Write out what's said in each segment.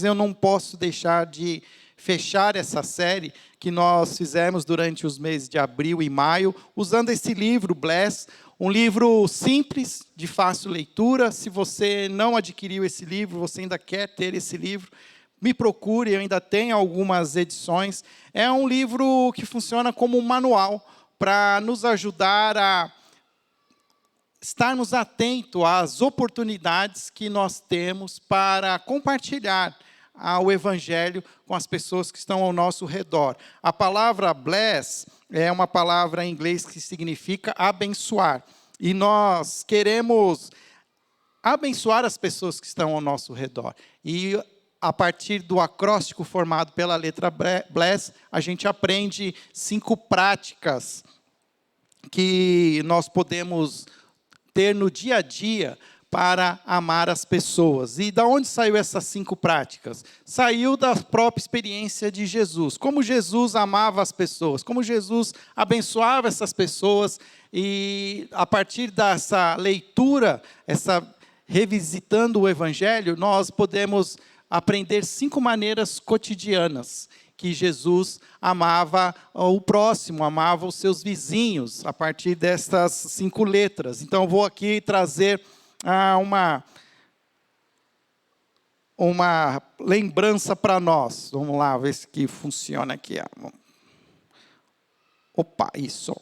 Eu não posso deixar de fechar essa série que nós fizemos durante os meses de abril e maio, usando esse livro, Bless, um livro simples, de fácil leitura. Se você não adquiriu esse livro, você ainda quer ter esse livro, me procure, eu ainda tenho algumas edições. É um livro que funciona como um manual para nos ajudar a estarmos atentos às oportunidades que nós temos para compartilhar o Evangelho com as pessoas que estão ao nosso redor. A palavra bless é uma palavra em inglês que significa abençoar. E nós queremos abençoar as pessoas que estão ao nosso redor. E a partir do acróstico formado pela letra bless, a gente aprende 5 práticas que nós podemos ter no dia a dia para amar as pessoas. E da onde saiu essas 5 práticas? Saiu da própria experiência de Jesus. Como Jesus amava as pessoas, como Jesus abençoava essas pessoas. E a partir dessa leitura, revisitando o Evangelho, nós podemos aprender 5 maneiras cotidianas que Jesus amava o próximo, amava os seus vizinhos, a partir destas 5 letras. Então, eu vou aqui trazer uma lembrança para nós. Vamos lá, ver se que funciona aqui. Opa, isso.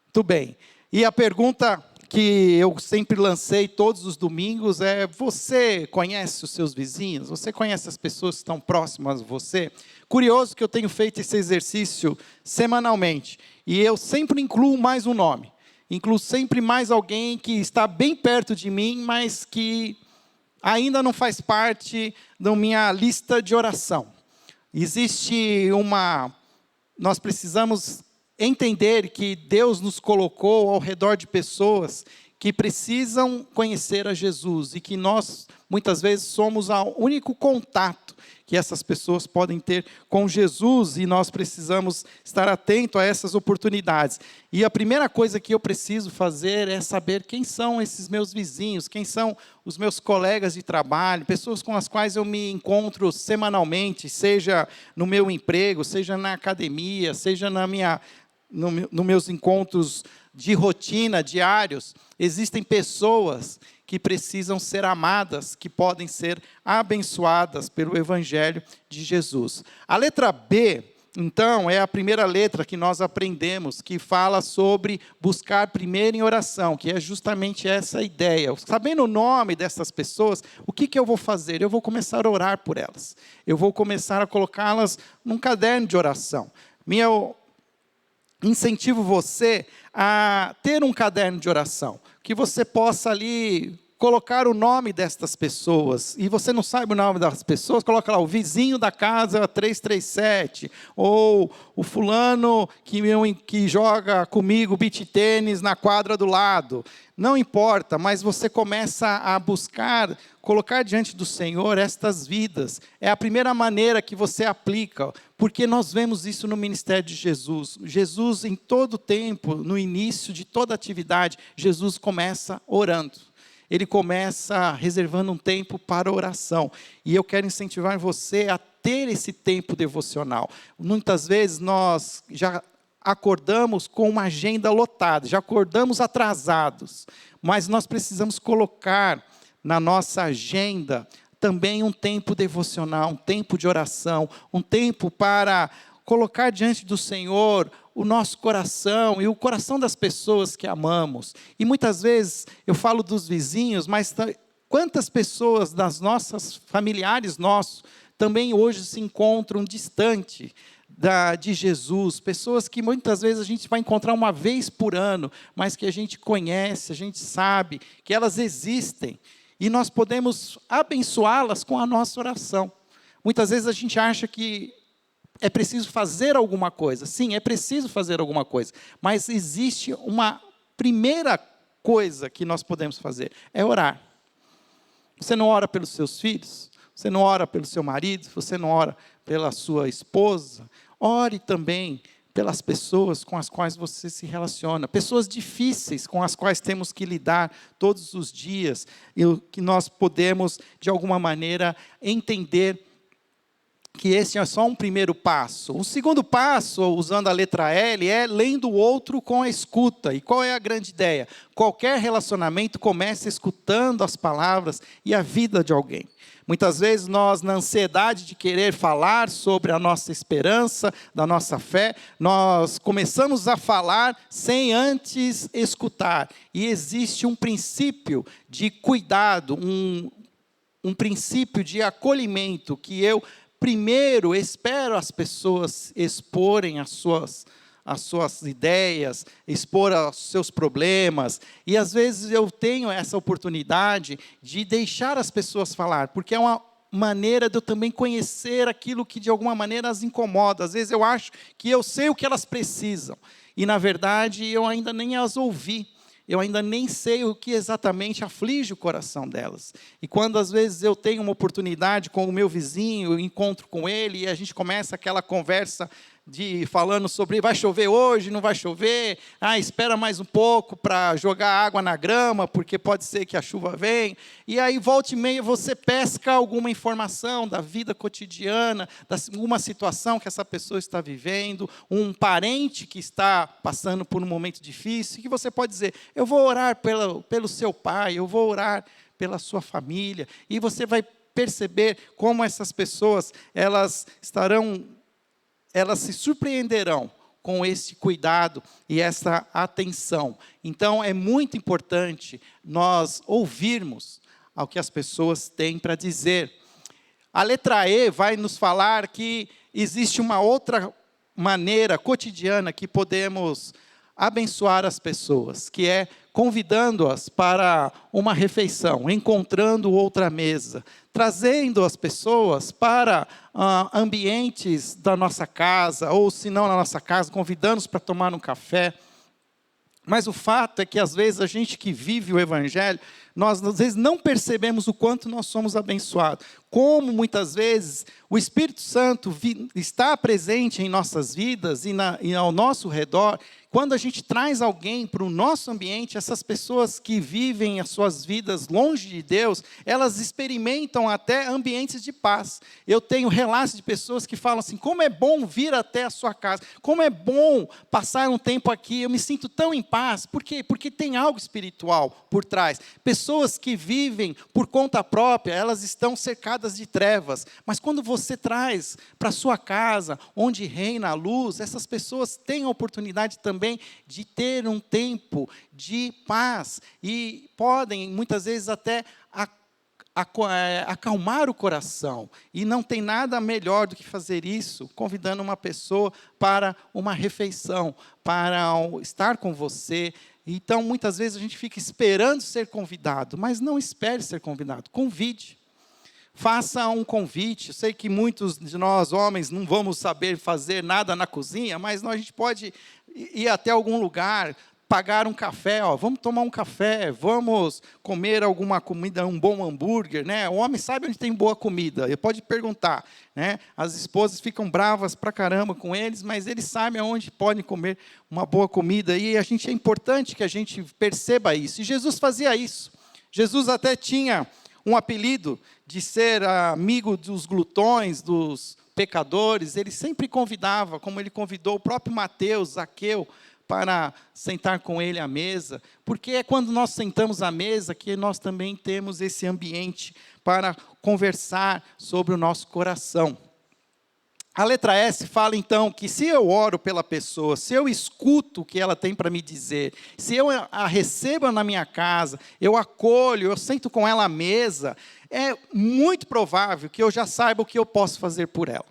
Muito bem. E a pergunta que eu sempre lancei todos os domingos é: você conhece os seus vizinhos? Você conhece as pessoas que estão próximas a você? Curioso que eu tenho feito esse exercício semanalmente. E eu sempre incluo mais um nome. Incluo sempre mais alguém que está bem perto de mim, mas que ainda não faz parte da minha lista de oração. Nós precisamos entender que Deus nos colocou ao redor de pessoas que precisam conhecer a Jesus e que nós, muitas vezes, somos o único contato que essas pessoas podem ter com Jesus, e nós precisamos estar atentos a essas oportunidades. E a primeira coisa que eu preciso fazer é saber quem são esses meus vizinhos, quem são os meus colegas de trabalho, pessoas com as quais eu me encontro semanalmente, seja no meu emprego, seja na academia, seja nos meus encontros de rotina, diários. Existem pessoas que precisam ser amadas, que podem ser abençoadas pelo Evangelho de Jesus. A letra B, então, é a primeira letra que nós aprendemos, que fala sobre buscar primeiro em oração, que é justamente essa ideia. Sabendo o nome dessas pessoas, o que eu vou fazer? Eu vou começar a orar por elas. Eu vou começar a colocá-las num caderno de oração. Incentivo você a ter um caderno de oração, que você possa ali colocar o nome destas pessoas. E você não sabe o nome das pessoas, coloca lá o vizinho da casa 337, ou o fulano que joga comigo beach tênis na quadra do lado. Não importa, mas você começa a buscar, colocar diante do Senhor estas vidas. É a primeira maneira que você aplica, porque nós vemos isso no ministério de Jesus. Jesus, em todo tempo, no início de toda atividade, Jesus começa orando. Ele começa reservando um tempo para oração. E eu quero incentivar você a ter esse tempo devocional. Muitas vezes nós já acordamos com uma agenda lotada, já acordamos atrasados. Mas nós precisamos colocar na nossa agenda também um tempo devocional, um tempo de oração, um tempo para colocar diante do Senhor o nosso coração e o coração das pessoas que amamos. E muitas vezes eu falo dos vizinhos, mas quantas pessoas das nossas familiares nossos também hoje se encontram distante de Jesus, pessoas que muitas vezes a gente vai encontrar uma vez por ano, mas que a gente conhece, a gente sabe que elas existem, e nós podemos abençoá-las com a nossa oração. Muitas vezes a gente acha que é preciso fazer alguma coisa. Sim, é preciso fazer alguma coisa. Mas existe uma primeira coisa que nós podemos fazer, é orar. Você não ora pelos seus filhos? Você não ora pelo seu marido? Você não ora pela sua esposa? Ore também pelas pessoas com as quais você se relaciona. Pessoas difíceis com as quais temos que lidar todos os dias. E que nós podemos, de alguma maneira, entender que esse é só um primeiro passo. O segundo passo, usando a letra L, é lendo o outro com a escuta. E qual é a grande ideia? Qualquer relacionamento começa escutando as palavras e a vida de alguém. Muitas vezes nós, na ansiedade de querer falar sobre a nossa esperança, da nossa fé, nós começamos a falar sem antes escutar. E existe um princípio de cuidado, um princípio de acolhimento, que eu primeiro espero as pessoas exporem as suas ideias, expor os seus problemas, e às vezes eu tenho essa oportunidade de deixar as pessoas falar, porque é uma maneira de eu também conhecer aquilo que de alguma maneira as incomoda. Às vezes eu acho que eu sei o que elas precisam, e na verdade eu ainda nem as ouvi. Eu ainda nem sei o que exatamente aflige o coração delas. E quando às vezes eu tenho uma oportunidade com o meu vizinho, eu encontro com ele e a gente começa aquela conversa falando sobre vai chover hoje, não vai chover, espera mais um pouco para jogar água na grama, porque pode ser que a chuva venha. E aí, volta e meia, você pesca alguma informação da vida cotidiana, de uma situação que essa pessoa está vivendo, um parente que está passando por um momento difícil, que você pode dizer, eu vou orar pelo seu pai, eu vou orar pela sua família, e você vai perceber como essas pessoas, elas se surpreenderão com esse cuidado e essa atenção. Então, é muito importante nós ouvirmos ao que as pessoas têm para dizer. A letra E vai nos falar que existe uma outra maneira cotidiana que podemos abençoar as pessoas, que é convidando-as para uma refeição, encontrando outra mesa, trazendo as pessoas para ambientes da nossa casa, ou se não na nossa casa, convidando-os para tomar um café. Mas o fato é que às vezes a gente que vive o Evangelho, nós às vezes não percebemos o quanto nós somos abençoados. Como muitas vezes o Espírito Santo está presente em nossas vidas e ao nosso redor. Quando a gente traz alguém para o nosso ambiente, essas pessoas que vivem as suas vidas longe de Deus, elas experimentam até ambientes de paz. Eu tenho relatos de pessoas que falam assim, como é bom vir até a sua casa, como é bom passar um tempo aqui, eu me sinto tão em paz. Por quê? Porque tem algo espiritual por trás. Pessoas que vivem por conta própria, elas estão cercadas de trevas, mas quando você traz para a sua casa, onde reina a luz, essas pessoas têm a oportunidade também de ter um tempo de paz e podem, muitas vezes, até acalmar o coração. E não tem nada melhor do que fazer isso, convidando uma pessoa para uma refeição, para estar com você. Então, muitas vezes, a gente fica esperando ser convidado, mas não espere ser convidado, convide. Faça um convite. Eu sei que muitos de nós, homens, não vamos saber fazer nada na cozinha, mas a gente pode ir até algum lugar, pagar um café, vamos tomar um café, vamos comer alguma comida, um bom hambúrguer, né? O homem sabe onde tem boa comida, ele pode perguntar, né? As esposas ficam bravas pra caramba com eles, mas eles sabem aonde podem comer uma boa comida, e é importante que a gente perceba isso. E Jesus fazia isso. Jesus até tinha um apelido de ser amigo dos glutões, dos pecadores. Ele sempre convidava, como ele convidou o próprio Mateus, Zaqueu, para sentar com ele à mesa, porque é quando nós sentamos à mesa que nós também temos esse ambiente para conversar sobre o nosso coração. A letra S fala então que se eu oro pela pessoa, se eu escuto o que ela tem para me dizer, se eu a recebo na minha casa, eu acolho, eu sento com ela à mesa, é muito provável que eu já saiba o que eu posso fazer por ela.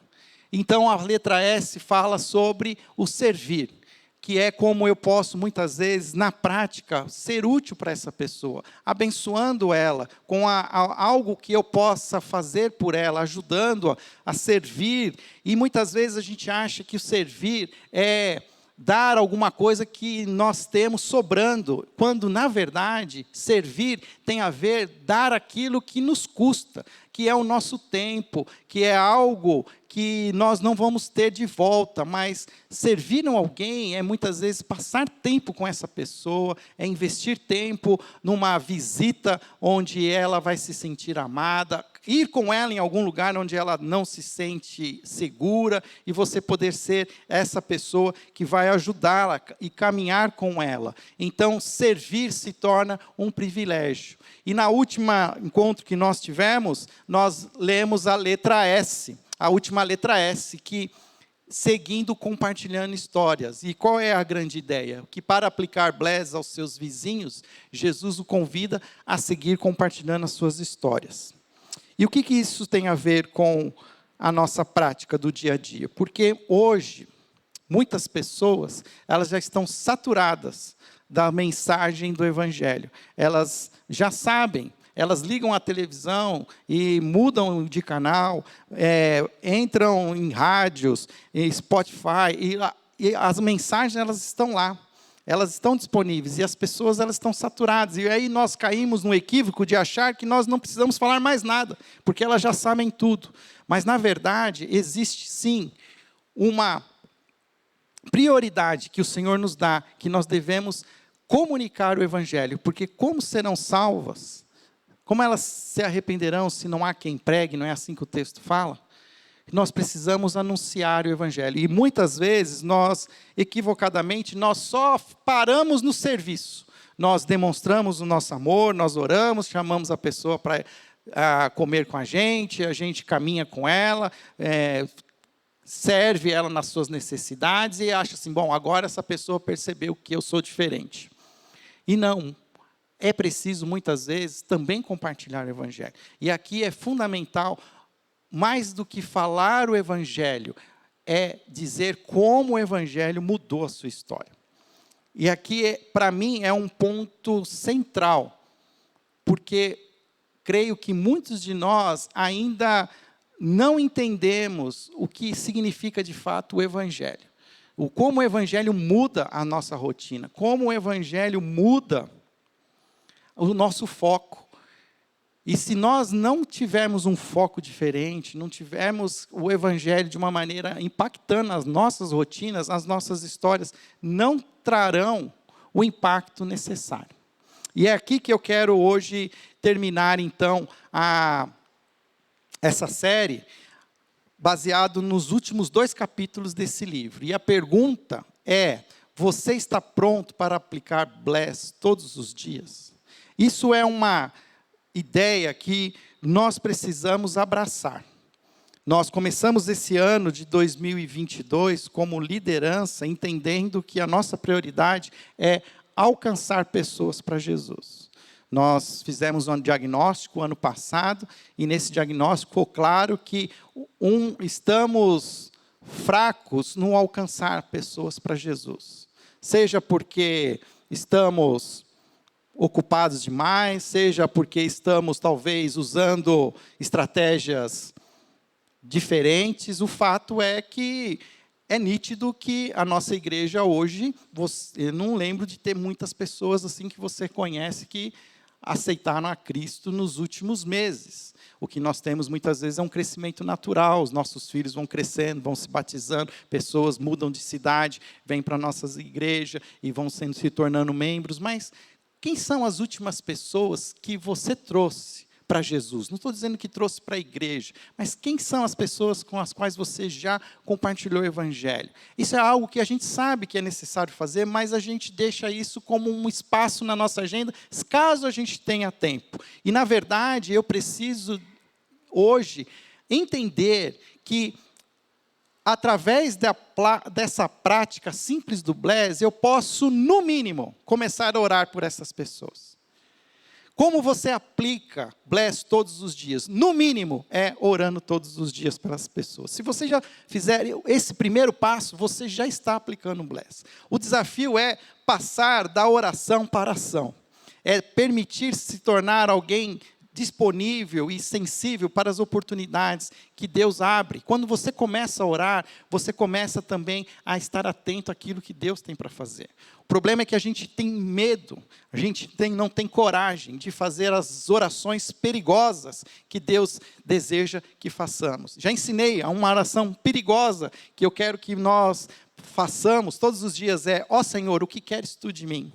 Então a letra S fala sobre o servir, que é como eu posso, muitas vezes, na prática, ser útil para essa pessoa, abençoando ela, com algo que eu possa fazer por ela, ajudando-a a servir. E muitas vezes a gente acha que o servir é dar alguma coisa que nós temos sobrando, quando, na verdade, servir tem a ver dar aquilo que nos custa, que é o nosso tempo, que é algo que nós não vamos ter de volta, mas servir a alguém é muitas vezes passar tempo com essa pessoa, é investir tempo numa visita onde ela vai se sentir amada, ir com ela em algum lugar onde ela não se sente segura, e você poder ser essa pessoa que vai ajudá-la e caminhar com ela. Então, servir se torna um privilégio. E na última encontro que nós tivemos, nós lemos a letra S, a última letra S, que seguindo, compartilhando histórias. E qual é a grande ideia? Que para aplicar Bless aos seus vizinhos, Jesus o convida a seguir compartilhando as suas histórias. E o que isso tem a ver com a nossa prática do dia a dia? Porque hoje, muitas pessoas, elas já estão saturadas da mensagem do Evangelho. Elas já sabem, elas ligam a televisão e mudam de canal, entram em rádios, em Spotify, e as mensagens elas estão lá. Elas estão disponíveis e as pessoas elas estão saturadas. E aí nós caímos no equívoco de achar que nós não precisamos falar mais nada, porque elas já sabem tudo. Mas, na verdade, existe sim uma prioridade que o Senhor nos dá, que nós devemos comunicar o Evangelho. Porque como serão salvas? Como elas se arrependerão se não há quem pregue? Não é assim que o texto fala? Nós precisamos anunciar o Evangelho. E muitas vezes, nós, equivocadamente, nós só paramos no serviço. Nós demonstramos o nosso amor, nós oramos, chamamos a pessoa para comer com a gente caminha com ela, serve ela nas suas necessidades e acha assim, bom, agora essa pessoa percebeu que eu sou diferente. E não, é preciso muitas vezes também compartilhar o Evangelho. E aqui é fundamental, mais do que falar o Evangelho, é dizer como o Evangelho mudou a sua história. E aqui, para mim, é um ponto central, porque creio que muitos de nós ainda não entendemos o que significa de fato o Evangelho. Como o Evangelho muda a nossa rotina, como o Evangelho muda o nosso foco. E se nós não tivermos um foco diferente, não tivermos o Evangelho de uma maneira impactando as nossas rotinas, as nossas histórias, não trarão o impacto necessário. E é aqui que eu quero hoje terminar, então, essa série, baseado nos últimos 2 capítulos desse livro. E a pergunta é, você está pronto para aplicar Bless todos os dias? Isso é uma ideia que nós precisamos abraçar. Nós começamos esse ano de 2022 como liderança, entendendo que a nossa prioridade é alcançar pessoas para Jesus. Nós fizemos um diagnóstico ano passado, e nesse diagnóstico ficou claro que estamos fracos no alcançar pessoas para Jesus. Seja porque estamos ocupados demais, seja porque estamos, talvez, usando estratégias diferentes. O fato é que é nítido que a nossa igreja hoje, eu não lembro de ter muitas pessoas assim que você conhece que aceitaram a Cristo nos últimos meses. O que nós temos muitas vezes é um crescimento natural, os nossos filhos vão crescendo, vão se batizando, pessoas mudam de cidade, vêm para a nossa igreja e vão se tornando membros, mas quem são as últimas pessoas que você trouxe para Jesus? Não estou dizendo que trouxe para a igreja, mas quem são as pessoas com as quais você já compartilhou o Evangelho? Isso é algo que a gente sabe que é necessário fazer, mas a gente deixa isso como um espaço na nossa agenda, caso a gente tenha tempo. E, na verdade, eu preciso, hoje, entender que, através dessa prática simples do Bless, eu posso, no mínimo, começar a orar por essas pessoas. Como você aplica Bless todos os dias? No mínimo, é orando todos os dias pelas pessoas. Se você já fizer esse primeiro passo, você já está aplicando o Bless. O desafio é passar da oração para a ação. É permitir-se se tornar alguém disponível e sensível para as oportunidades que Deus abre. Quando você começa a orar, você começa também a estar atento àquilo que Deus tem para fazer. O problema é que a gente tem medo, a gente não tem coragem de fazer as orações perigosas que Deus deseja que façamos. Já ensinei a uma oração perigosa que eu quero que nós façamos todos os dias, ó Senhor, o que queres tu de mim?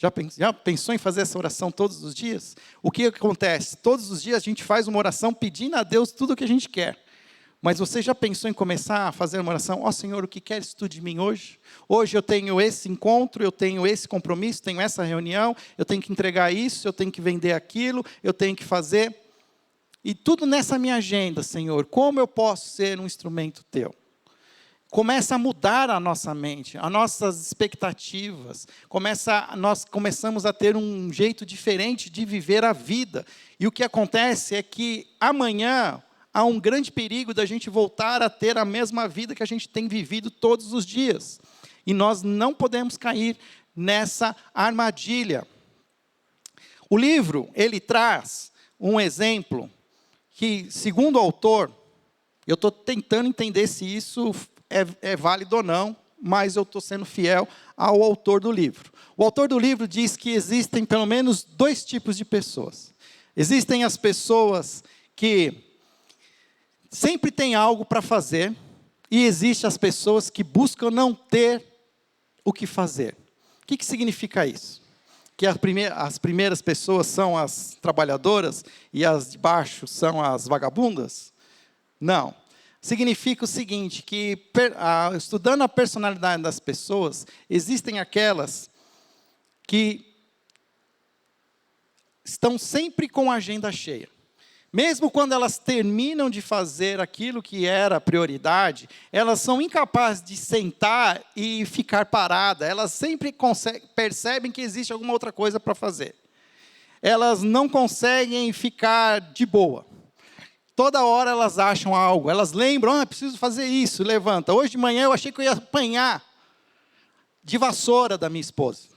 Já pensou em fazer essa oração todos os dias? O que acontece? Todos os dias a gente faz uma oração pedindo a Deus tudo o que a gente quer. Mas você já pensou em começar a fazer uma oração? Ó Senhor, o que queres tu de mim hoje? Hoje eu tenho esse encontro, eu tenho esse compromisso, tenho essa reunião, eu tenho que entregar isso, eu tenho que vender aquilo, eu tenho que fazer. E tudo nessa minha agenda, Senhor, como eu posso ser um instrumento teu? Começa a mudar a nossa mente, as nossas expectativas. Nós começamos a ter um jeito diferente de viver a vida. E o que acontece é que amanhã há um grande perigo da gente voltar a ter a mesma vida que a gente tem vivido todos os dias. E nós não podemos cair nessa armadilha. O livro, ele traz um exemplo que, segundo o autor, eu estou tentando entender se isso é válido ou não, mas eu estou sendo fiel ao autor do livro. O autor do livro diz que existem pelo menos 2 tipos de pessoas. Existem as pessoas que sempre têm algo para fazer, e existem as pessoas que buscam não ter o que fazer. O que significa isso? Que as primeiras pessoas são as trabalhadoras e as de baixo são as vagabundas? Não. Significa o seguinte, que estudando a personalidade das pessoas, existem aquelas que estão sempre com a agenda cheia. Mesmo quando elas terminam de fazer aquilo que era prioridade, elas são incapazes de sentar e ficar parada. Elas sempre percebem que existe alguma outra coisa para fazer. Elas não conseguem ficar de boa. Toda hora elas acham algo, elas lembram, preciso fazer isso, levanta. Hoje de manhã eu achei que eu ia apanhar de vassoura da minha esposa.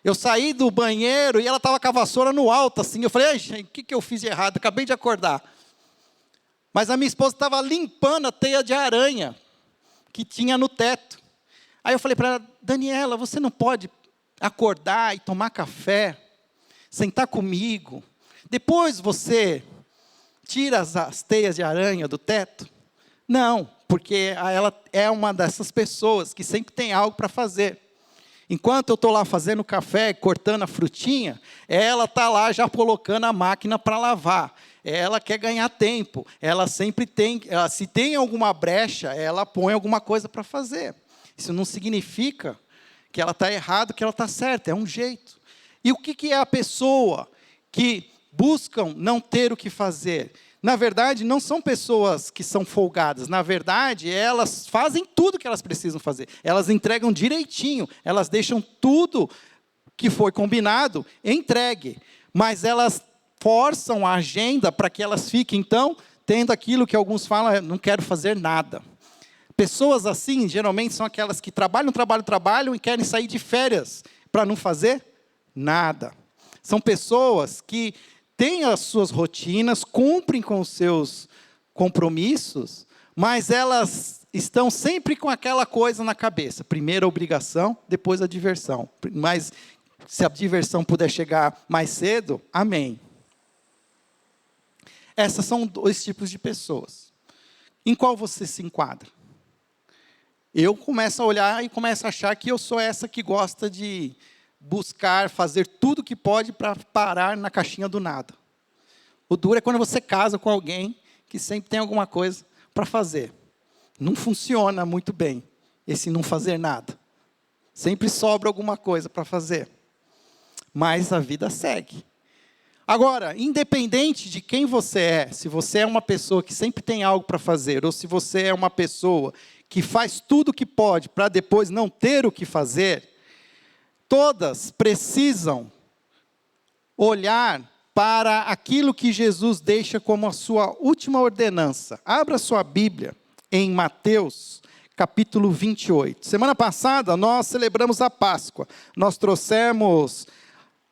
Eu saí do banheiro e ela estava com a vassoura no alto, assim. Eu falei, gente, o que eu fiz de errado? Acabei de acordar. Mas a minha esposa estava limpando a teia de aranha que tinha no teto. Aí eu falei para ela, Daniela, você não pode acordar e tomar café, sentar comigo. Depois você tira as teias de aranha do teto? Não, porque ela é uma dessas pessoas que sempre tem algo para fazer. Enquanto eu estou lá fazendo café, cortando a frutinha, ela está lá já colocando a máquina para lavar. Ela quer ganhar tempo. Ela sempre tem, se tem alguma brecha, ela põe alguma coisa para fazer. Isso não significa que ela está errada, que ela está certa, é um jeito. E o que é a pessoa que buscam não ter o que fazer? Na verdade, não são pessoas que são folgadas. Na verdade, elas fazem tudo que elas precisam fazer. Elas entregam direitinho. Elas deixam tudo que foi combinado entregue. Mas elas forçam a agenda para que elas fiquem, então, tendo aquilo que alguns falam, não quero fazer nada. Pessoas assim, geralmente, são aquelas que trabalham e querem sair de férias para não fazer nada. São pessoas que têm as suas rotinas, cumprem com os seus compromissos, mas elas estão sempre com aquela coisa na cabeça. Primeiro a obrigação, depois a diversão. Mas se a diversão puder chegar mais cedo, amém. Essas são 2 tipos de pessoas. Em qual você se enquadra? Eu começo a olhar e começo a achar que eu sou essa que gosta de buscar, fazer tudo que pode para parar na caixinha do nada. O duro é quando você casa com alguém que sempre tem alguma coisa para fazer. Não funciona muito bem esse não fazer nada. Sempre sobra alguma coisa para fazer. Mas a vida segue. Agora, independente de quem você é, se você é uma pessoa que sempre tem algo para fazer, ou se você é uma pessoa que faz tudo o que pode para depois não ter o que fazer, todas precisam olhar para aquilo que Jesus deixa como a sua última ordenança. Abra sua Bíblia em Mateus, capítulo 28. Semana passada, nós celebramos a Páscoa. Nós trouxemos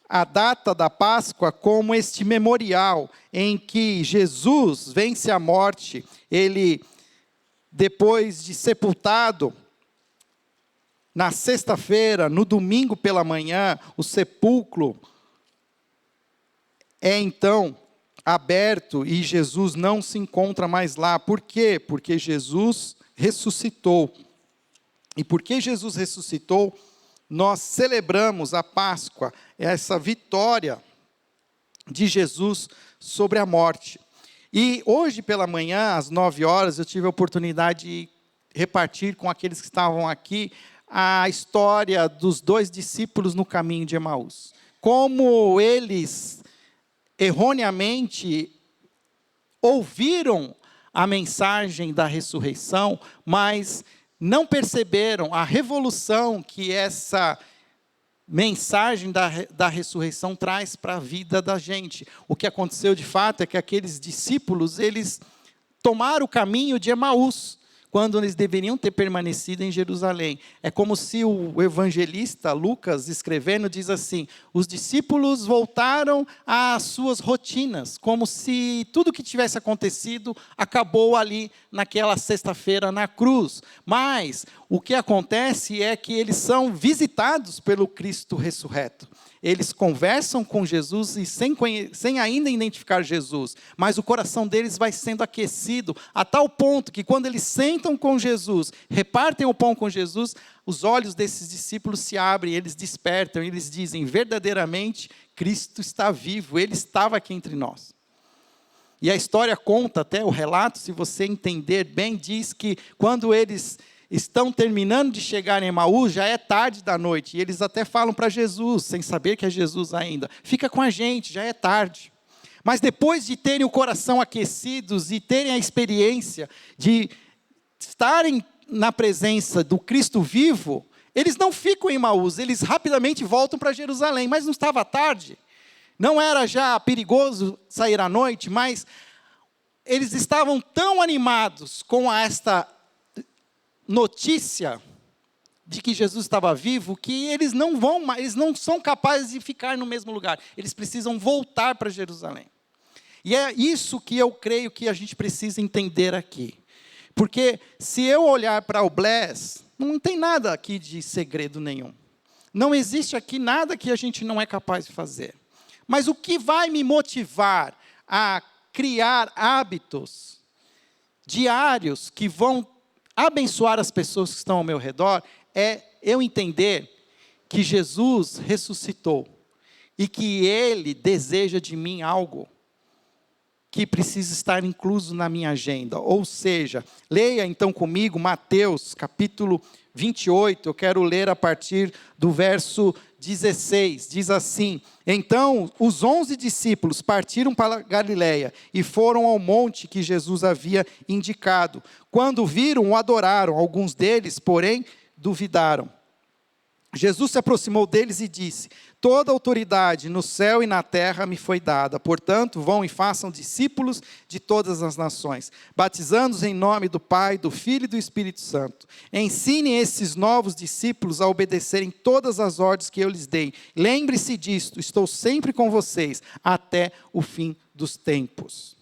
a data da Páscoa como este memorial em que Jesus vence a morte. Ele, depois de sepultado, na sexta-feira, no domingo pela manhã, o sepulcro é então aberto e Jesus não se encontra mais lá. Por quê? Porque Jesus ressuscitou. E porque Jesus ressuscitou, nós celebramos a Páscoa, essa vitória de Jesus sobre a morte. E hoje pela manhã, às 9 horas, eu tive a oportunidade de repartir com aqueles que estavam aqui a história dos 2 discípulos no caminho de Emaús. Como eles, erroneamente, ouviram a mensagem da ressurreição, mas não perceberam a revolução que essa mensagem da ressurreição traz para a vida da gente. O que aconteceu de fato é que aqueles discípulos, eles tomaram o caminho de Emaús, quando eles deveriam ter permanecido em Jerusalém. É como se o evangelista Lucas, escrevendo, diz assim: os discípulos voltaram às suas rotinas, como se tudo que tivesse acontecido acabou ali naquela sexta-feira na cruz. Mas o que acontece é que eles são visitados pelo Cristo ressurreto. Eles conversam com Jesus e sem ainda identificar Jesus, mas o coração deles vai sendo aquecido a tal ponto que quando eles sentam com Jesus, repartem o pão com Jesus, os olhos desses discípulos se abrem, eles despertam, e eles dizem: verdadeiramente Cristo está vivo, Ele estava aqui entre nós. E a história conta, até o relato, se você entender bem, diz que quando eles estão terminando de chegar em Emaús, já é tarde da noite, e eles até falam para Jesus, sem saber que é Jesus ainda: fica com a gente, já é tarde. Mas depois de terem o coração aquecidos e terem a experiência de estarem na presença do Cristo vivo, eles não ficam em Emaús, eles rapidamente voltam para Jerusalém. Mas não estava tarde, não era já perigoso sair à noite, mas eles estavam tão animados com esta notícia de que Jesus estava vivo, que eles não vão mais, eles não são capazes de ficar no mesmo lugar. Eles precisam voltar para Jerusalém. E é isso que eu creio que a gente precisa entender aqui. Porque se eu olhar para o Bless, não tem nada aqui de segredo nenhum. Não existe aqui nada que a gente não é capaz de fazer. Mas o que vai me motivar a criar hábitos diários que vão abençoar as pessoas que estão ao meu redor, é eu entender que Jesus ressuscitou e que Ele deseja de mim algo que precisa estar incluso na minha agenda. Ou seja, leia então comigo Mateus capítulo 28, eu quero ler a partir do verso 16, diz assim: então os 11 discípulos partiram para Galiléia e foram ao monte que Jesus havia indicado. Quando viram, o adoraram, alguns deles, porém, duvidaram. Jesus se aproximou deles e disse: toda autoridade no céu e na terra me foi dada, portanto, vão e façam discípulos de todas as nações, batizando-os em nome do Pai, do Filho e do Espírito Santo. Ensinem esses novos discípulos a obedecerem todas as ordens que eu lhes dei. Lembre-se disto, estou sempre com vocês, até o fim dos tempos.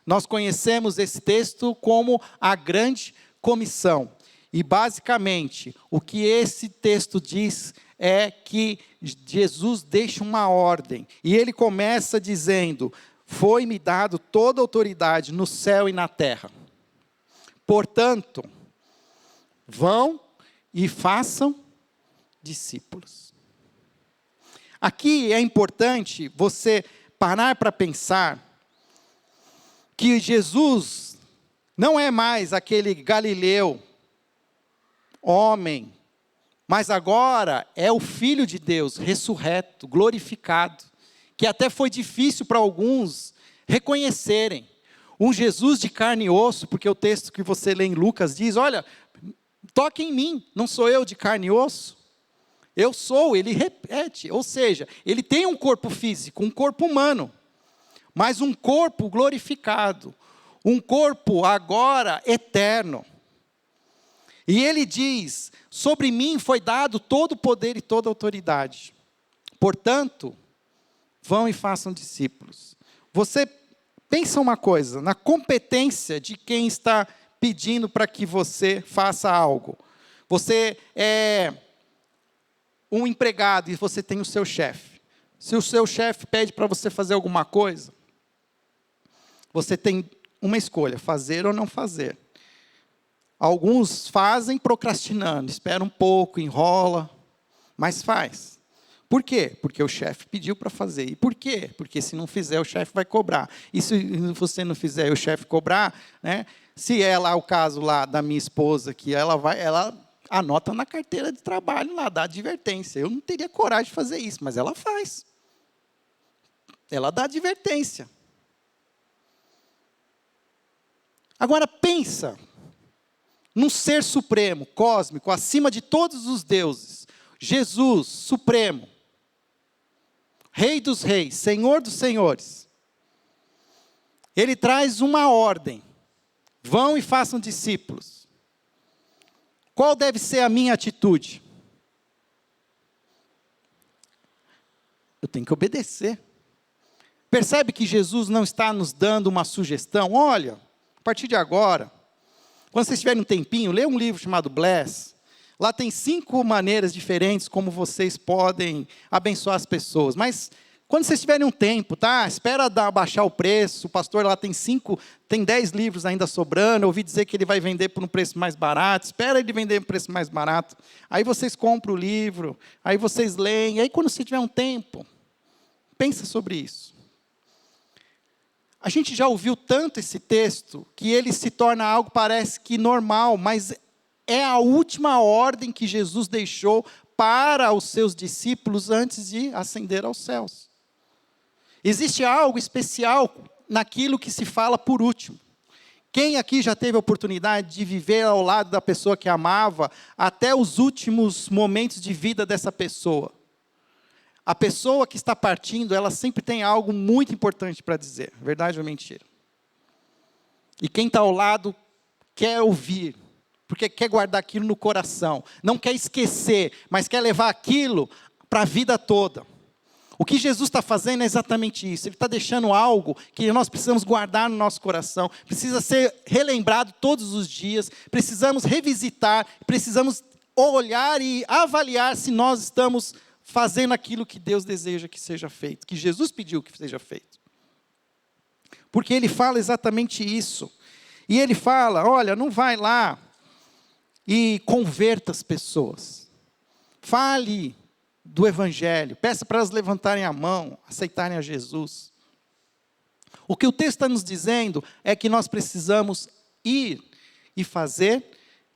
Nós conhecemos esse texto como a grande comissão. E basicamente, o que esse texto diz é que Jesus deixa uma ordem. E ele começa dizendo: foi-me dado toda a autoridade no céu e na terra. Portanto, vão e façam discípulos. Aqui é importante você parar para pensar que Jesus não é mais aquele Galileu, homem, mas agora é o Filho de Deus, ressurreto, glorificado, que até foi difícil para alguns reconhecerem. Um Jesus de carne e osso, porque o texto que você lê em Lucas diz: olha, toque em mim, não sou eu de carne e osso? Eu sou, ele repete, ou seja, ele tem um corpo físico, um corpo humano, mas um corpo glorificado, um corpo agora eterno. E ele diz: sobre mim foi dado todo o poder e toda a autoridade. Portanto, vão e façam discípulos. Você pensa uma coisa, na competência de quem está pedindo para que você faça algo. Você é um empregado e você tem o seu chefe. Se o seu chefe pede para você fazer alguma coisa, você tem uma escolha: fazer ou não fazer. Alguns fazem procrastinando, espera um pouco, enrola, mas faz. Por quê? Porque o chefe pediu para fazer. E por quê? Porque se não fizer, o chefe vai cobrar. E se você não fizer e o chefe cobrar, né? Se é lá o caso lá da minha esposa, que ela anota na carteira de trabalho lá, dá advertência. Eu não teria coragem de fazer isso, mas ela faz. Ela dá advertência. Agora pensa num ser supremo, cósmico, acima de todos os deuses. Jesus, supremo. Rei dos reis, Senhor dos senhores. Ele traz uma ordem. Vão e façam discípulos. Qual deve ser a minha atitude? Eu tenho que obedecer. Percebe que Jesus não está nos dando uma sugestão? Olha, a partir de agora, quando vocês tiverem um tempinho, lê um livro chamado Bless. Lá tem 5 maneiras diferentes como vocês podem abençoar as pessoas. Mas quando vocês tiverem um tempo, tá? Espera baixar o preço. O pastor lá tem 10 livros ainda sobrando. Eu ouvi dizer que ele vai vender por um preço mais barato. Espera ele vender por um preço mais barato. Aí vocês compram o livro. Aí vocês leem. Aí quando você tiver um tempo, pensa sobre isso. A gente já ouviu tanto esse texto que ele se torna algo parece que normal, mas é a última ordem que Jesus deixou para os seus discípulos antes de ascender aos céus. Existe algo especial naquilo que se fala por último. Quem aqui já teve a oportunidade de viver ao lado da pessoa que amava até os últimos momentos de vida dessa pessoa? A pessoa que está partindo, ela sempre tem algo muito importante para dizer. Verdade ou mentira? E quem está ao lado quer ouvir, porque quer guardar aquilo no coração. Não quer esquecer, mas quer levar aquilo para a vida toda. O que Jesus está fazendo é exatamente isso. Ele está deixando algo que nós precisamos guardar no nosso coração. Precisa ser relembrado todos os dias. Precisamos revisitar. Precisamos olhar e avaliar se nós estamos fazendo aquilo que Deus deseja que seja feito, que Jesus pediu que seja feito. Porque ele fala exatamente isso. E ele fala, olha, não vai lá e converta as pessoas. Fale do Evangelho, peça para elas levantarem a mão, aceitarem a Jesus. O que o texto está nos dizendo é que nós precisamos ir e fazer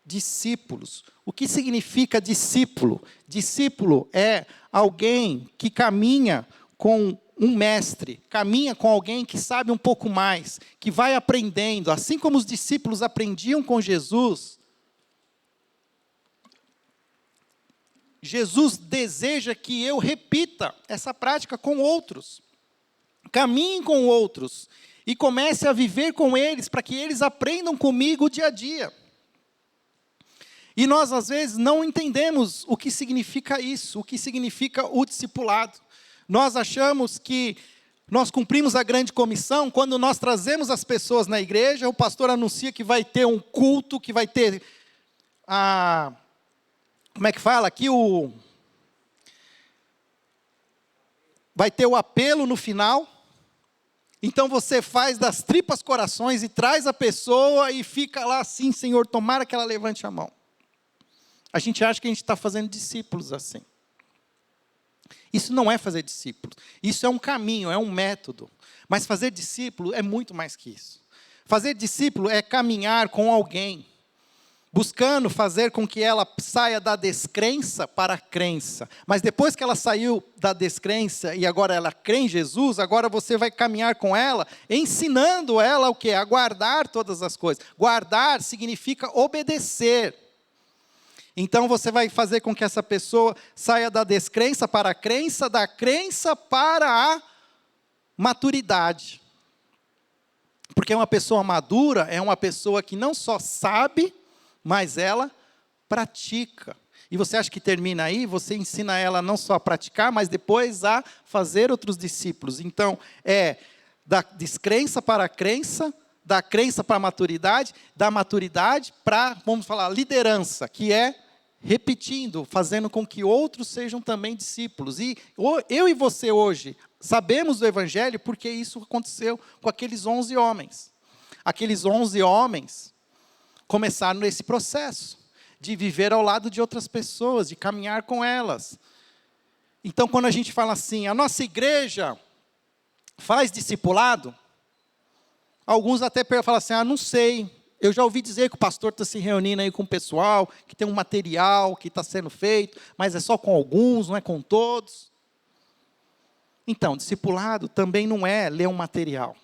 discípulos. O que significa discípulo? Discípulo é alguém que caminha com um mestre, caminha com alguém que sabe um pouco mais, que vai aprendendo. Assim como os discípulos aprendiam com Jesus, Jesus deseja que eu repita essa prática com outros. Caminhe com outros e comece a viver com eles, para que eles aprendam comigo o dia a dia. E nós, às vezes, não entendemos o que significa isso, o que significa o discipulado. Nós achamos que nós cumprimos a grande comissão quando nós trazemos as pessoas na igreja, o pastor anuncia que vai ter um culto, que vai ter como é que fala aqui? Vai ter o apelo no final. Então você faz das tripas corações e traz a pessoa e fica lá assim, Senhor, tomara que ela levante a mão. A gente acha que a gente está fazendo discípulos assim. Isso não é fazer discípulos. Isso é um caminho, é um método. Mas fazer discípulo é muito mais que isso. Fazer discípulo é caminhar com alguém, buscando fazer com que ela saia da descrença para a crença. Mas depois que ela saiu da descrença e agora ela crê em Jesus, agora você vai caminhar com ela, ensinando ela o quê? A guardar todas as coisas. Guardar significa obedecer. Então você vai fazer com que essa pessoa saia da descrença para a crença, da crença para a maturidade. Porque uma pessoa madura é uma pessoa que não só sabe, mas ela pratica. E você acha que termina aí? Você ensina ela não só a praticar, mas depois a fazer outros discípulos. Então, é da descrença para a crença, da crença para a maturidade, da maturidade para, vamos falar, liderança, que é repetindo, fazendo com que outros sejam também discípulos. E eu e você hoje sabemos do Evangelho porque isso aconteceu com aqueles 11 homens. Aqueles 11 homens começaram esse processo de viver ao lado de outras pessoas, de caminhar com elas, Então, quando a gente fala assim, a nossa igreja faz discipulado, alguns até falam assim, não sei, eu já ouvi dizer que o pastor está se reunindo aí com o pessoal, que tem um material que está sendo feito, mas é só com alguns, não é com todos. Então, discipulado também não é ler um material.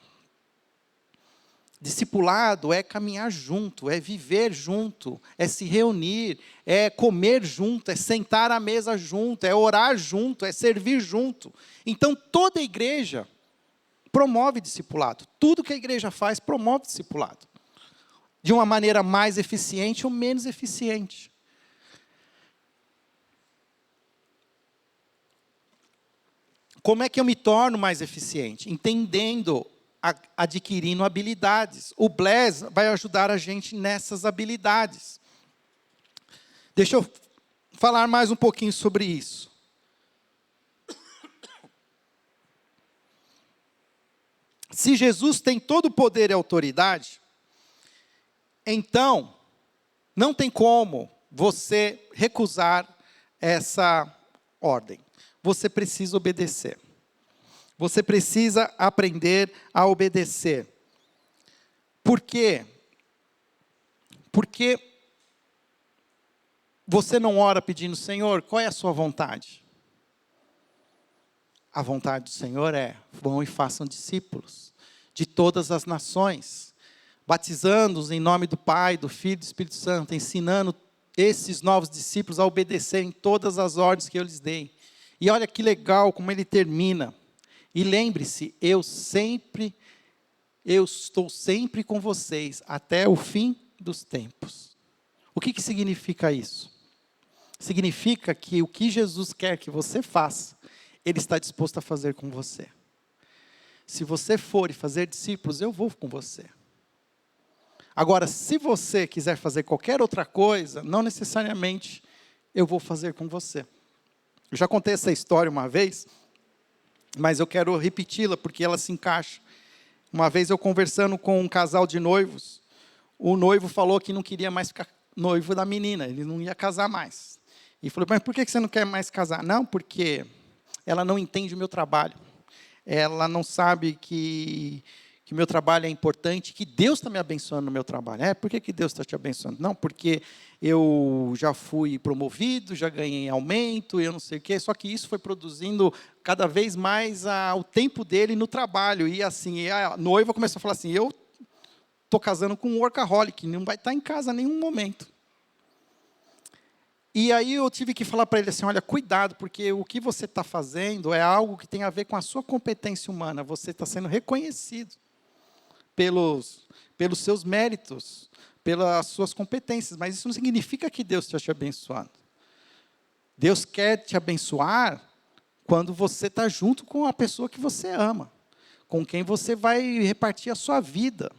Discipulado é caminhar junto, é viver junto, é se reunir, é comer junto, é sentar à mesa junto, é orar junto, é servir junto. Então, toda igreja promove discipulado. Tudo que a igreja faz promove discipulado. De uma maneira mais eficiente ou menos eficiente. Como é que eu me torno mais eficiente? Entendendo, adquirindo habilidades. O Bless vai ajudar a gente nessas habilidades. Deixa eu falar mais um pouquinho sobre isso. Se Jesus tem todo o poder e autoridade, então, não tem como você recusar essa ordem. Você precisa obedecer. Você precisa aprender a obedecer. Por quê? Porque você não ora pedindo, Senhor, qual é a sua vontade? A vontade do Senhor é, vão e façam discípulos de todas as nações, batizando-os em nome do Pai, do Filho e do Espírito Santo, ensinando esses novos discípulos a obedecerem todas as ordens que eu lhes dei. E olha que legal como ele termina. E lembre-se, eu estou sempre com vocês, até o fim dos tempos. O que significa isso? Significa que o que Jesus quer que você faça, Ele está disposto a fazer com você. Se você for e fazer discípulos, eu vou com você. Agora, se você quiser fazer qualquer outra coisa, não necessariamente eu vou fazer com você. Eu já contei essa história uma vez, mas eu quero repeti-la porque ela se encaixa. Uma vez eu conversando com um casal de noivos, o noivo falou que não queria mais ficar noivo da menina, ele não ia casar mais. E falou, mas por que você não quer mais casar? Não, porque ela não entende o meu trabalho. Ela não sabe que o meu trabalho é importante, que Deus está me abençoando no meu trabalho. Por que Deus está te abençoando? Não, porque eu já fui promovido, já ganhei aumento, eu não sei o quê, só que isso foi produzindo cada vez mais o tempo dele no trabalho. E assim, a noiva começou a falar assim, eu estou casando com um workaholic, não vai estar em casa em nenhum momento. E aí eu tive que falar para ele assim, olha, cuidado, porque o que você está fazendo é algo que tem a ver com a sua competência humana, você está sendo reconhecido pelos seus méritos, pelas suas competências, mas isso não significa que Deus está te abençoando. Deus quer te abençoar quando você está junto com a pessoa que você ama, com quem você vai repartir a sua vida.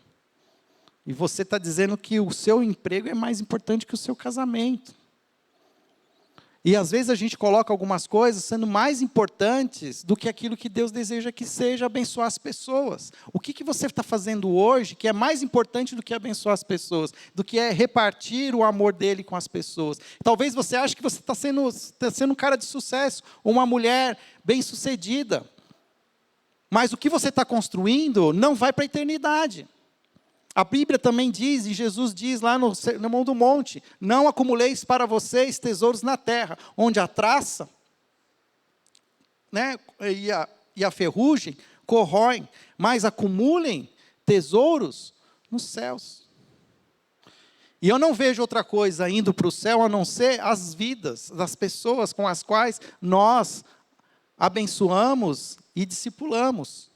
E você está dizendo que o seu emprego é mais importante que o seu casamento. E às vezes a gente coloca algumas coisas sendo mais importantes do que aquilo que Deus deseja que seja abençoar as pessoas. O que você está fazendo hoje que é mais importante do que abençoar as pessoas, do que é repartir o amor dele com as pessoas. Talvez você ache que você está sendo um cara de sucesso, uma mulher bem-sucedida. Mas o que você está construindo não vai para a eternidade. A Bíblia também diz, e Jesus diz lá no Sermão do Monte, não acumuleis para vocês tesouros na terra, onde a traça, né, e a ferrugem corroem, mas acumulem tesouros nos céus. E eu não vejo outra coisa indo para o céu, a não ser as vidas das pessoas com as quais nós abençoamos e discipulamos.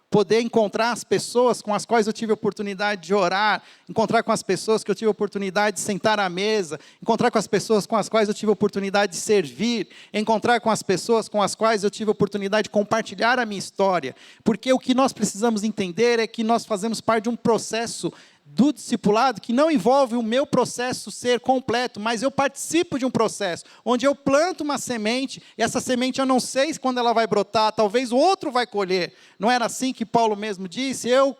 Poder encontrar as pessoas com as quais eu tive a oportunidade de orar, encontrar com as pessoas que eu tive a oportunidade de sentar à mesa, encontrar com as pessoas com as quais eu tive a oportunidade de servir, encontrar com as pessoas com as quais eu tive a oportunidade de compartilhar a minha história. Porque o que nós precisamos entender é que nós fazemos parte de um processo do discipulado que não envolve o meu processo ser completo, mas eu participo de um processo, onde eu planto uma semente, e essa semente eu não sei quando ela vai brotar, talvez o outro vai colher. Não era assim que Paulo mesmo disse? Eu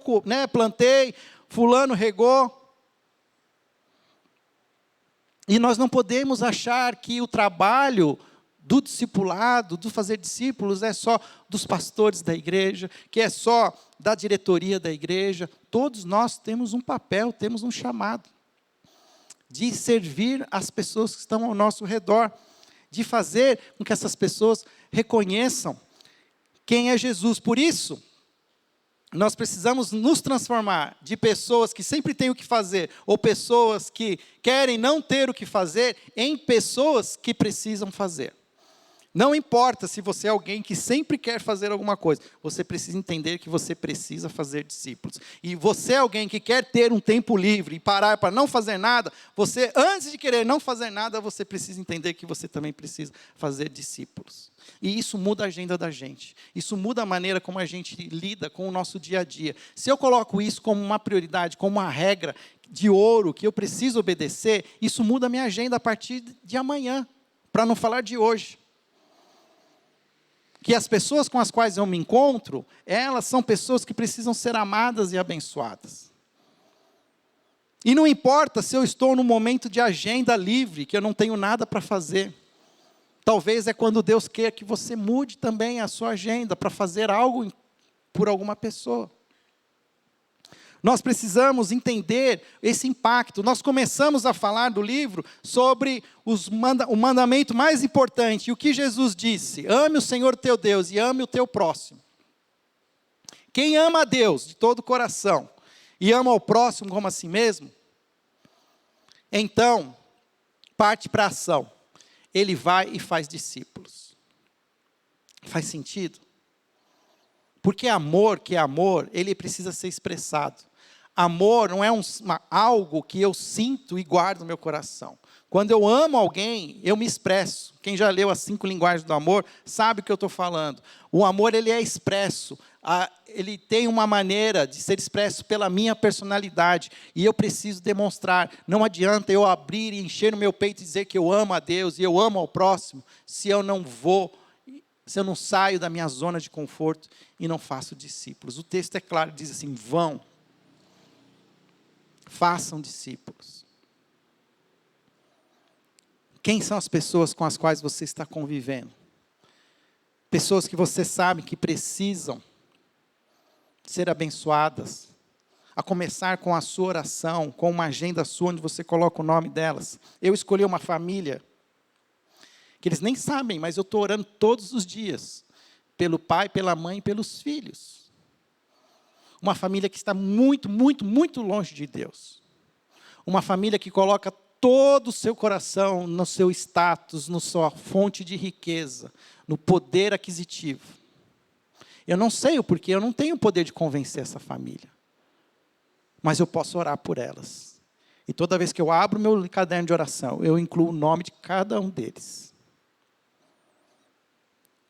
plantei, fulano regou. E nós não podemos achar que o trabalho do discipulado, do fazer discípulos, é só dos pastores da igreja, que é só da diretoria da igreja. Todos nós temos um papel, temos um chamado de servir as pessoas que estão ao nosso redor, de fazer com que essas pessoas reconheçam quem é Jesus. Por isso, nós precisamos nos transformar de pessoas que sempre têm o que fazer, ou pessoas que querem não ter o que fazer, em pessoas que precisam fazer. Não importa se você é alguém que sempre quer fazer alguma coisa, você precisa entender que você precisa fazer discípulos. E você é alguém que quer ter um tempo livre e parar para não fazer nada, você, antes de querer não fazer nada, você precisa entender que você também precisa fazer discípulos. E isso muda a agenda da gente. Isso muda a maneira como a gente lida com o nosso dia a dia. Se eu coloco isso como uma prioridade, como uma regra de ouro que eu preciso obedecer, isso muda a minha agenda a partir de amanhã, para não falar de hoje. Que as pessoas com as quais eu me encontro, elas são pessoas que precisam ser amadas e abençoadas. E não importa se eu estou num momento de agenda livre, que eu não tenho nada para fazer. Talvez é quando Deus quer que você mude também a sua agenda para fazer algo por alguma pessoa. Nós precisamos entender esse impacto. Nós começamos a falar do livro sobre o mandamento mais importante. E o que Jesus disse? Ame o Senhor teu Deus e ame o teu próximo. Quem ama a Deus de todo o coração e ama ao próximo como a si mesmo, então, parte para a ação. Ele vai e faz discípulos. Faz sentido? Porque amor, que é amor, ele precisa ser expressado. Amor não é algo que eu sinto e guardo no meu coração. Quando eu amo alguém, eu me expresso. Quem já leu as 5 linguagens do amor, sabe o que eu estou falando. O amor, ele é expresso. Ele tem uma maneira de ser expresso pela minha personalidade. E eu preciso demonstrar. Não adianta eu abrir e encher no meu peito e dizer que eu amo a Deus e eu amo ao próximo, se eu não saio da minha zona de conforto e não faço discípulos. O texto é claro, diz assim, vão. Façam discípulos. Quem são as pessoas com as quais você está convivendo? Pessoas que você sabe que precisam ser abençoadas. A começar com a sua oração, com uma agenda sua, onde você coloca o nome delas. Eu escolhi uma família, que eles nem sabem, mas eu estou orando todos os dias. Pelo pai, pela mãe e pelos filhos. Uma família que está muito, muito, muito longe de Deus. Uma família que coloca todo o seu coração no seu status, na sua fonte de riqueza, no poder aquisitivo. Eu não sei o porquê, eu não tenho o poder de convencer essa família. Mas eu posso orar por elas. E toda vez que eu abro meu caderno de oração, eu incluo o nome de cada um deles.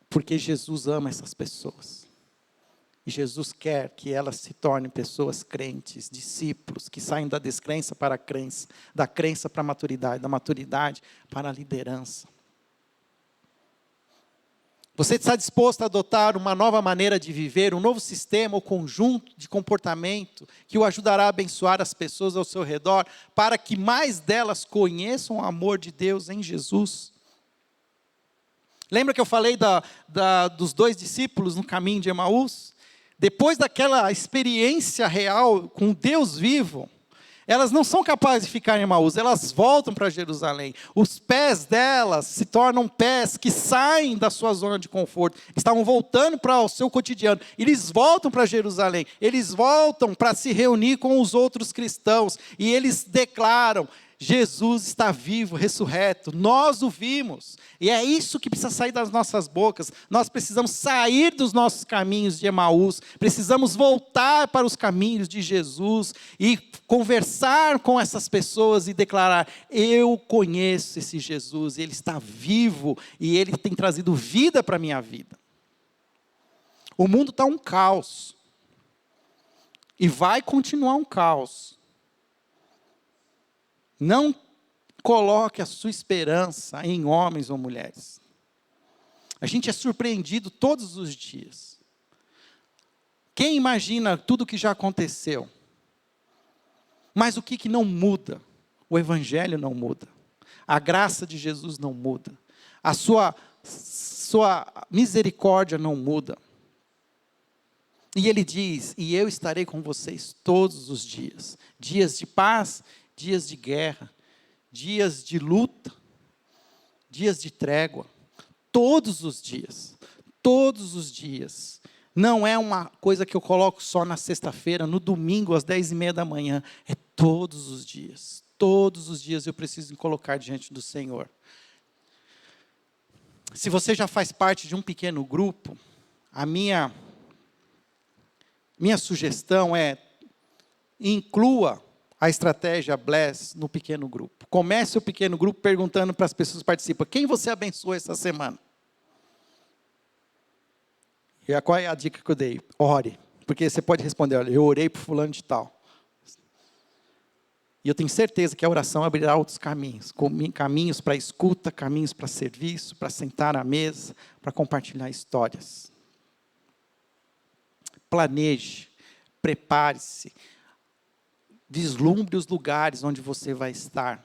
Porque Jesus ama essas pessoas. E Jesus quer que elas se tornem pessoas crentes, discípulos, que saem da descrença para a crença, da crença para a maturidade, da maturidade para a liderança. Você está disposto a adotar uma nova maneira de viver, um novo sistema ou conjunto de comportamento que o ajudará a abençoar as pessoas ao seu redor, para que mais delas conheçam o amor de Deus em Jesus? Lembra que eu falei dos 2 discípulos no caminho de Emaús? Depois daquela experiência real com Deus vivo, elas não são capazes de ficar em Emaús, elas voltam para Jerusalém. Os pés delas se tornam pés que saem da sua zona de conforto. Estavam voltando para o seu cotidiano. Eles voltam para Jerusalém. Eles voltam para se reunir com os outros cristãos. E eles declaram, Jesus está vivo, ressurreto. Nós o vimos. E é isso que precisa sair das nossas bocas. Nós precisamos sair dos nossos caminhos de Emaús. Precisamos voltar para os caminhos de Jesus e conversar com essas pessoas e declarar, eu conheço esse Jesus, ele está vivo e ele tem trazido vida para a minha vida. O mundo está um caos. E vai continuar um caos. Não coloque a sua esperança em homens ou mulheres. A gente é surpreendido todos os dias. Quem imagina tudo o que já aconteceu? Mas o que não muda? O Evangelho não muda. A graça de Jesus não muda. A sua Sua misericórdia não muda. E ele diz, e eu estarei com vocês todos os dias. Dias de paz, dias de guerra, dias de luta, dias de trégua. Todos os dias. Todos os dias. Não é uma coisa que eu coloco só na sexta-feira, no domingo, às 10h30 da manhã. É todos os dias. Todos os dias eu preciso me colocar diante do Senhor. Se você já faz parte de um pequeno grupo, a minha sugestão é: inclua a estratégia Bless no pequeno grupo. Comece o pequeno grupo perguntando para as pessoas que participam: quem você abençoou essa semana? E qual é a dica que eu dei? Ore. Porque você pode responder: olha, eu orei por fulano de tal. E eu tenho certeza que a oração abrirá outros caminhos. Caminhos para escuta, caminhos para serviço, para sentar à mesa, para compartilhar histórias. Planeje, prepare-se. Vislumbre os lugares onde você vai estar.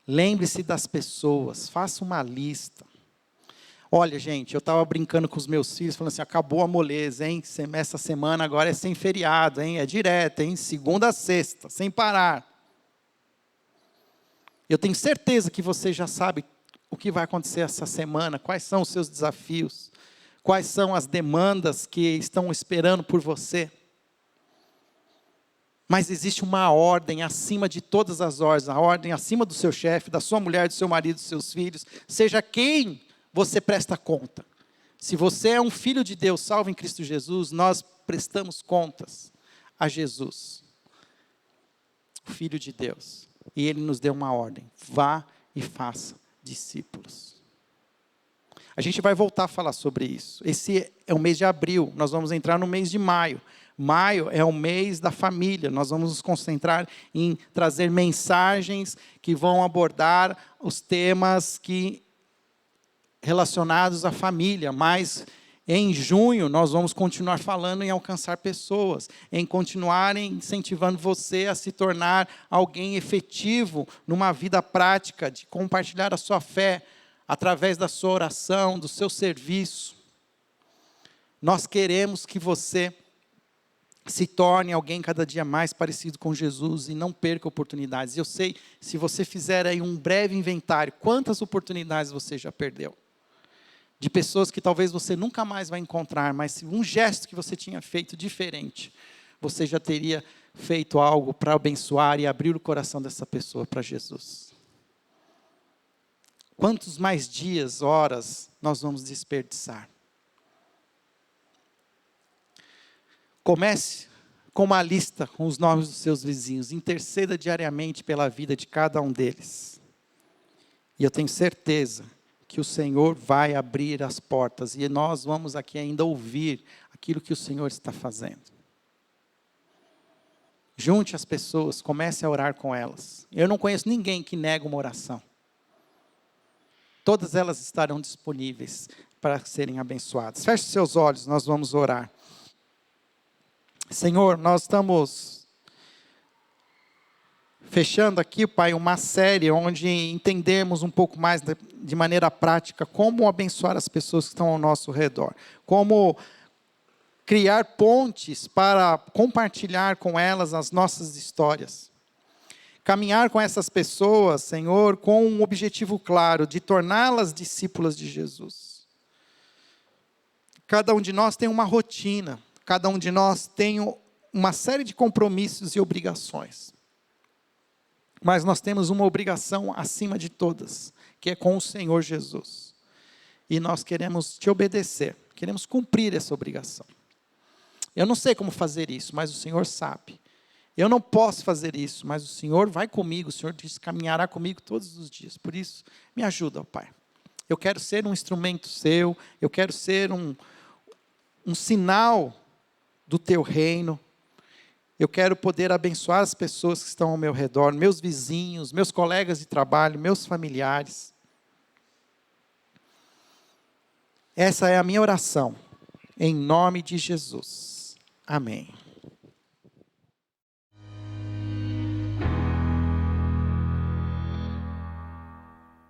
Lembre-se das pessoas, faça uma lista. Olha, gente, eu estava brincando com os meus filhos, falando assim: acabou a moleza, hein? Essa semana agora é sem feriado, hein? É direto, hein? Segunda a sexta, sem parar. Eu tenho certeza que você já sabe o que vai acontecer essa semana, quais são os seus desafios, quais são as demandas que estão esperando por você. Mas existe uma ordem acima de todas as ordens, a ordem acima do seu chefe, da sua mulher, do seu marido, dos seus filhos, seja quem você presta conta. Se você é um filho de Deus, salvo em Cristo Jesus, nós prestamos contas a Jesus, o Filho de Deus. E Ele nos deu uma ordem: vá e faça discípulos. A gente vai voltar a falar sobre isso. Esse é o mês de abril, nós vamos entrar no mês de maio. Maio é o mês da família, nós vamos nos concentrar em trazer mensagens que vão abordar os temas relacionados à família, mas em junho nós vamos continuar falando em alcançar pessoas, em continuar incentivando você a se tornar alguém efetivo numa vida prática, de compartilhar a sua fé através da sua oração, do seu serviço. Nós queremos que você se torne alguém cada dia mais parecido com Jesus e não perca oportunidades. Eu sei, se você fizer aí um breve inventário, quantas oportunidades você já perdeu? De pessoas que talvez você nunca mais vai encontrar, mas se um gesto que você tinha feito diferente, você já teria feito algo para abençoar e abrir o coração dessa pessoa para Jesus. Quantos mais dias, horas, nós vamos desperdiçar? Comece com uma lista com os nomes dos seus vizinhos. Interceda diariamente pela vida de cada um deles. E eu tenho certeza que o Senhor vai abrir as portas. E nós vamos aqui ainda ouvir aquilo que o Senhor está fazendo. Junte as pessoas, comece a orar com elas. Eu não conheço ninguém que nega uma oração. Todas elas estarão disponíveis para serem abençoadas. Feche seus olhos, nós vamos orar. Senhor, nós estamos fechando aqui, Pai, uma série onde entendemos um pouco mais de maneira prática como abençoar as pessoas que estão ao nosso redor. Como criar pontes para compartilhar com elas as nossas histórias. Caminhar com essas pessoas, Senhor, com um objetivo claro, de torná-las discípulas de Jesus. Cada um de nós tem uma rotina. Cada um de nós tem uma série de compromissos e obrigações. Mas nós temos uma obrigação acima de todas, que é com o Senhor Jesus. E nós queremos te obedecer, queremos cumprir essa obrigação. Eu não sei como fazer isso, mas o Senhor sabe. Eu não posso fazer isso, mas o Senhor vai comigo, o Senhor diz que caminhará comigo todos os dias. Por isso, me ajuda, ó Pai. Eu quero ser um instrumento seu, eu quero ser um sinal do teu reino. Eu quero poder abençoar as pessoas que estão ao meu redor, meus vizinhos, meus colegas de trabalho, meus familiares. Essa é a minha oração, em nome de Jesus. Amém.